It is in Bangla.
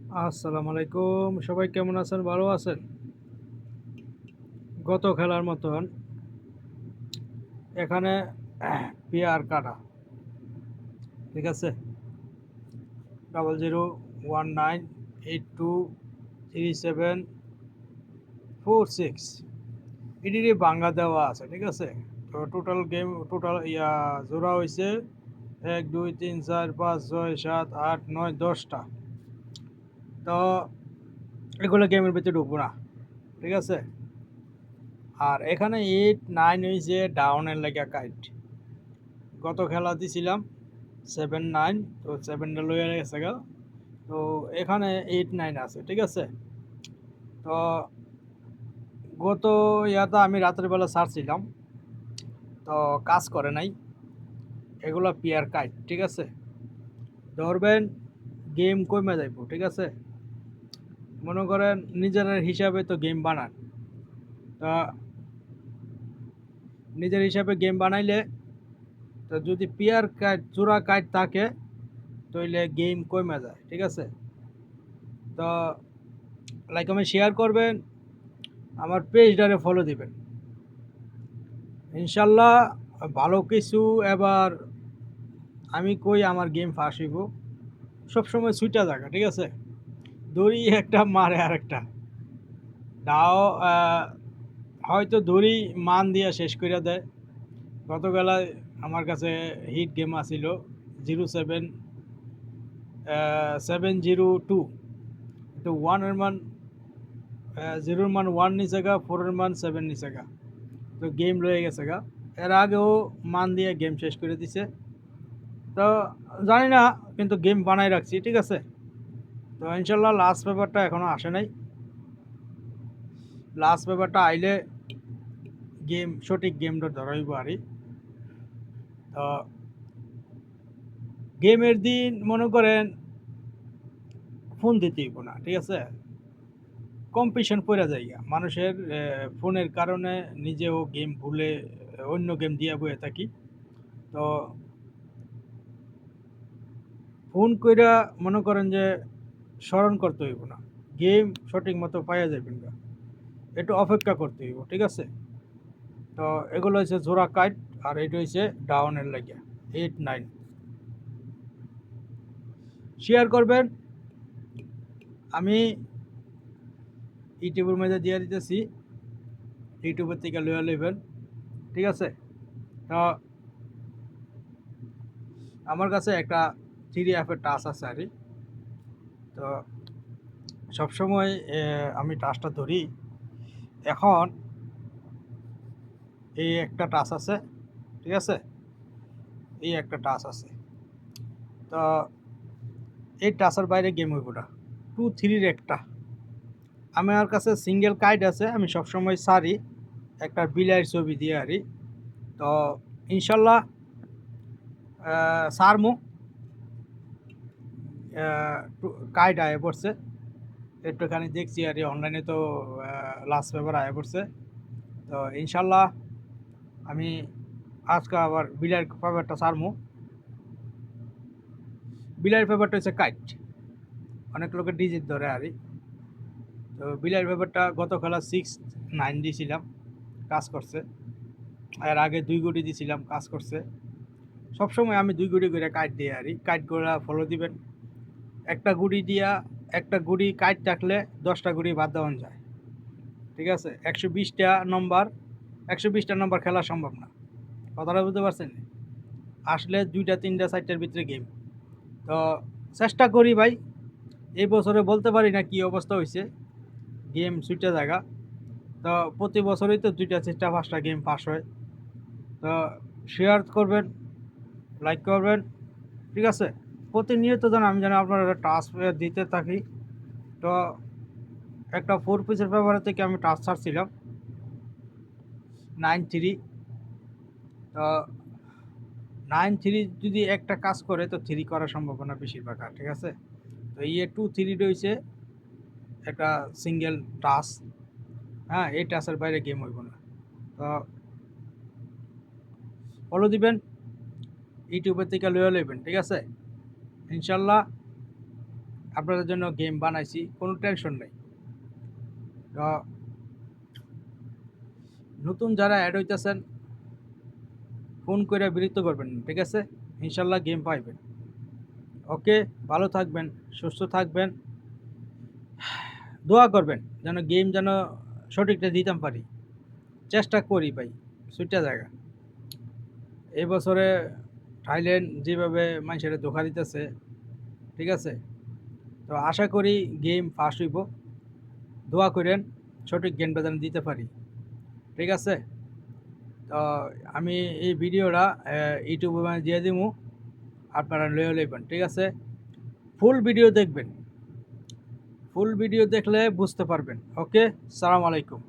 আসসালামু আলাইকুম। সবাই কেমন আছেন? ভালো আছেন? গত খেলার মতন এখানে পেয়ার কাটা। ঠিক আছে? 0019823746 এটিরই বাংলা দেওয়া আছে। ঠিক আছে? তো টোটাল জোড়া হইছে ১, ২, ৩, ৪, ৫, ৬, ৭, ৮, ৯, ১০টা। তো এগুলো গেমের ভিতরে ঢুকবো না। ঠিক আছে? আর এখানে ৮, ৯ হইছে ডাউনের লাগা কাইট। গত খেলা দিছিলাম 7, 9, তো 7টা লইয়া গেছে গা। তো এখানে 8, 9 আছে। ঠিক আছে? তো গত ইয়াতে আমি রাতের বেলা ছাড়ছিলাম, তো কাজ করে নাই। এগুলো পিয়ার কাইট। ঠিক আছে? ধরবেন, গেম কমে যাইব। ঠিক আছে? মনে করেন নিজের হিসাবে তো গেম বানান, তা নিজের হিসাবে গেম বানাইলে তো যদি পিয়ার কাইট চূড়া কাইট থাকে তাইলে গেম কমে যায়। ঠিক আছে? তো লাইক আমি শেয়ার করবেন, আমার পেজটারে ফলো দিবেন। ইনশাল্লাহ ভালো কিছু। এবার আমি কই আমার গেম ফাঁস হইব, সবসময় ছুইটা জায়গা। ঠিক আছে? দড়ি একটা মারে আরেকটা দাও। হয়তো দড়ি মান দিয়া শেষ করে দেয়। গতবেলায় আমার কাছে হিট গেম আসিল 0702, তো ওয়ানের মান 0-র মান 1 নিচে গা, 4-এর মান 7 নিচে গা। তো গেম রয়ে গেছে গা। এর আগেও মান দিয়ে গেম শেষ করে দিছে। তো জানি না, কিন্তু গেম বানাই রাখছি। ঠিক আছে? তো ইনশাল্লাহ লাস্ট পেপারটা এখনো আসে নাই। লাস্ট পেপারটা আইলে সঠিক গেমটা ধরাইব আরই। তো গেমের দিন মনে করেন ফোন দিতেইব না। ঠিক আছে? কম্পিটিশন পড়ে যায় মানুষের। ফোনের কারণে নিজেও গেম ভুলে অন্য গেম দিয়ে বয়ে থাকি। তো ফোন কইরা মনে করেন যে স্মরণ করতে হইব না, গেম সঠিক মতো পাইয়া যাবেন না, একটু অপেক্ষা করতে হইব। ঠিক আছে? তো এগুলো হচ্ছে জোড়া কাইট, আর এটা হচ্ছে ডাউনের লাগিয়া 8, 9। শেয়ার করবেন। আমি ইউটিউবের মধ্যে দিয়ে দিতেছি, ইউটিউবের থেকে লইয়া লইবেন। ঠিক আছে? তো আমার কাছে একটা 3F এর টাচ আছে আরই। তো সবসময় আমি টাচটা ধরি। এখন এই একটা টাচ আছে। ঠিক আছে? এই একটা টাচ আছে। তো এই টাচের বাইরে গেম হইব না। 2, 3-র একটা আমার কাছে সিঙ্গেল কাইট আছে, আমি সবসময় সারি একটা বিলাইয়ের ছবি দিয়ে আরি। তো ইনশাল্লাহ সারমু। কাইট আয়ে পড়ছে, একটুখানি দেখছি আর অনলাইনে। তো লাস্ট পেপার আয়ে পড়ছে। তো ইনশাল্লাহ আমি আজকে আবার বিলাইয়ের পেপারটা সারমু। বিলাইয়ের পেপারটা হচ্ছে কাইট, অনেক লোকের ডিজিট ধরে আরই। তো বিলাইয়ের পেপারটা গত খেলা 6, 9 দিয়েছিলাম, কাজ করছে। এর আগে 2 গুটি দিয়েছিলাম, কাজ করছে। সবসময় আমি 2 গুটি করে কাইট দিয়ে আরি। কাইটগুলা ফলো দিবেন। একটা গুড়ি কাইট থাকলে 10টা গুড়ি বাদ দেওয়া যায়। ঠিক আছে? 120টা নম্বর খেলা সম্ভব না। কথাটা বুঝতে পারছেন? আসলে 2টা, 3টা, 4টার ভিতরে গেম। তো চেষ্টা করি ভাই। এই বছরে বলতে পারি না কি অবস্থা হয়েছে, গেম সুইটা জায়গা। তো প্রতি বছরই তো 2টা, 4টা, 5টা গেম পাস হয়। তো শেয়ার করবেন, লাইক করবেন। ঠিক আছে? প্রতিনিয়ত যেন আপনারা টাস্ক দিতে থাকি। তো একটা 4 পিসের পেপারে থেকে আমি টাচ ছাড়ছিলাম 9, 3। তো 9, 3 যদি একটা কাজ করে তো 3 করার সম্ভাবনা বেশিরভাগ। ঠিক আছে? তো 2, 3 রয়েছে একটা সিঙ্গেল টাচ। হ্যাঁ, এই টাচের বাইরে গেম হইব না। তো ফলো দিবেন, ইউটিউবের থেকে লইয়া লইবেন। ঠিক আছে? ইনশাল্লাহ আপনাদের জন্য গেম বানাইছি, কোনো টেনশন নেই। তো নতুন যারা অ্যাড হইতেছেন ফোন করে বিরক্ত করবেন না, ঠিক আছে? ইনশাল্লাহ গেম পাইবেন। ওকে, ভালো থাকবেন, সুস্থ থাকবেন, দোয়া করবেন যেন গেম যেন সঠিকটা দিতাম পারি। চেষ্টা করি ভাই, সুইটা জায়গা এই বছরে থাইল্যান্ড যেভাবে মানুষের ধোকা দিতেছে, ঠিক আছে? তো আশা করি গেম ফার্স্ট হইব। দোয়া করেন সঠিক গেমটা যেন দিতে পারি, ঠিক আছে? তো আমি এই ভিডিওটা ইউটিউবে মানে দিয়ে দিব, আপনারা লয়ে লইবেন, ঠিক আছে? ফুল ভিডিও দেখবেন, ফুল ভিডিও দেখলে বুঝতে পারবেন। ওকে, সালাম আলাইকুম।